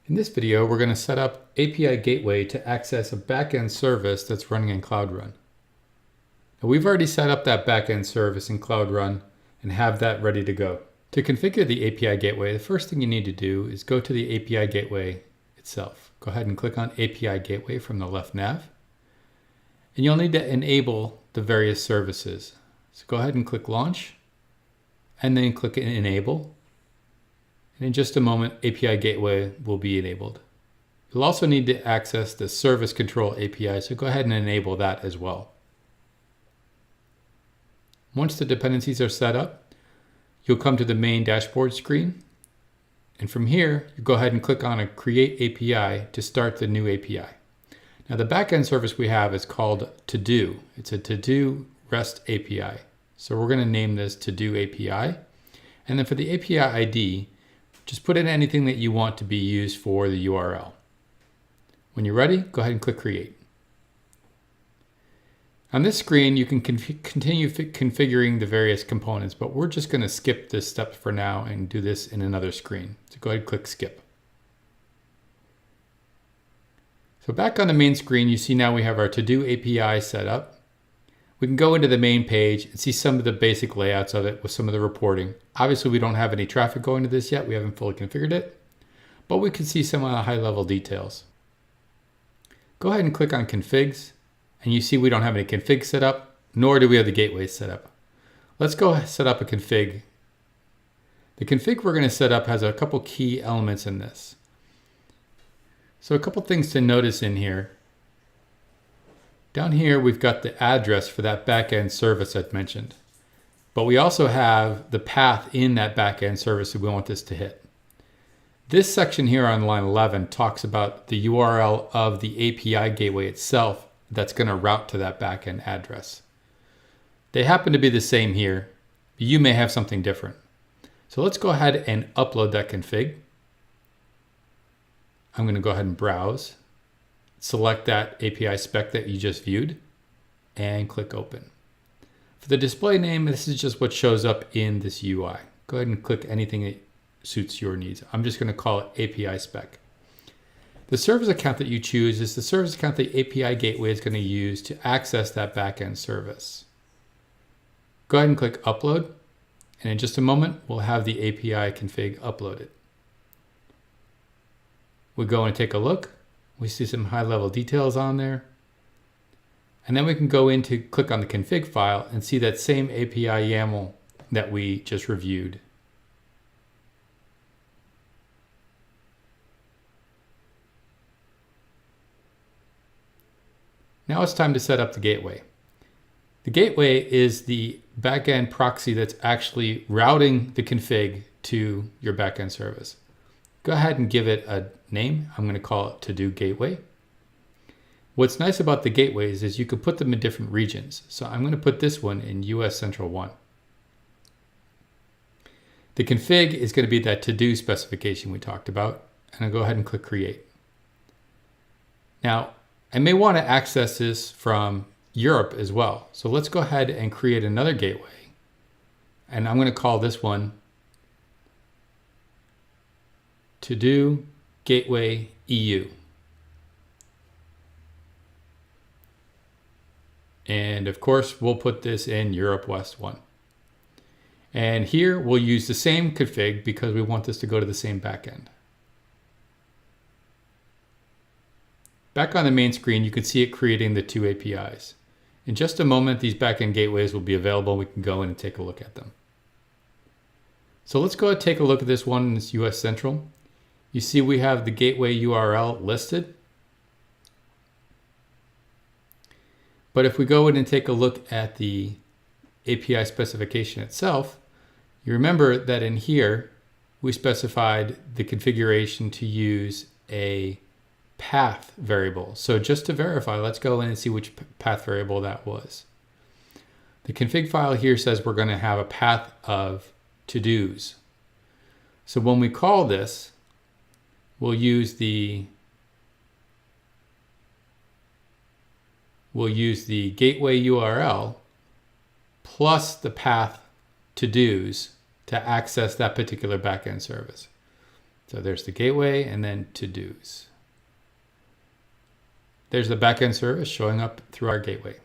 In this video, we're going to set up API Gateway to access a backend service that's running in Cloud Run. Now, we've already set up that backend service in Cloud Run and have that ready to go. To configure the API Gateway, the first thing you need to do is go to the API Gateway itself. Go ahead and click on API Gateway from the left nav. And you'll need to enable the various services. So go ahead and click Launch, and then click Enable. And in just a moment, API Gateway will be enabled. You'll also need to access the Service Control API, so go ahead and enable that as well. Once the dependencies are set up, you'll come to the main dashboard screen. And from here, you go ahead and click on a Create API to start the new API. Now the backend service we have is called To-Do. It's a To-Do REST API. So we're going to name this To-Do API. And then for the API ID, just put in anything that you want to be used for the URL. When you're ready, go ahead and click Create. On this screen, you can continue configuring the various components, but we're just going to skip this step for now and do this in another screen. So go ahead and click Skip. So back on the main screen, you see now we have our To-Do API set up. We can go into the main page and see some of the basic layouts of it with some of the reporting. Obviously, we don't have any traffic going to this yet. We haven't fully configured it, but we can see some of the high-level details. Go ahead and click on Configs, and you see we don't have any configs set up, nor do we have the gateways set up. Let's go set up a config. The config we're going to set up has a couple key elements in this. So a couple things to notice in here. Down here, we've got the address for that backend service I've mentioned. But we also have the path in that backend service that we want this to hit. This section here on line 11 talks about the URL of the API gateway itself that's going to route to that backend address. They happen to be the same here. You may have something different. So let's go ahead and upload that config. I'm going to go ahead and browse. Select that API spec that you just viewed and click Open. For the display name, this is just what shows up in this UI. Go ahead and click anything that suits your needs. I'm just going to call it API spec. The service account that you choose is the service account the API gateway is going to use to access that backend service. Go ahead and click Upload, and in just a moment, we'll have the API config uploaded. We go and take a look. We see some high-level details on there. And then we can go in to click on the config file and see that same API YAML that we just reviewed. Now it's time to set up the gateway. The gateway is the backend proxy that's actually routing the config to your backend service. Go ahead and give it a name. I'm going to call it To-Do Gateway. What's nice about the gateways is you can put them in different regions. So I'm going to put this one in US Central 1. The config is going to be that to-do specification we talked about, and I'll go ahead and click Create. Now, I may want to access this from Europe as well. So let's go ahead and create another gateway. And I'm going to call this one To-Do Gateway EU. And of course, we'll put this in Europe West 1. And here we'll use the same config because we want this to go to the same backend. Back on the main screen, you can see it creating the two APIs. In just a moment, these backend gateways will be available. We can go in and take a look at them. So let's go ahead and take a look at this one in this US Central. You see we have the gateway URL listed. But if we go in and take a look at the API specification itself, you remember that in here, we specified the configuration to use a path variable. So just to verify, let's go in and see which path variable that was. The config file here says we're going to have a path of to-dos. So when we call this, we'll use the gateway URL plus the path to-dos to access that particular backend service. So there's the gateway and then to-dos. There's the backend service showing up through our gateway.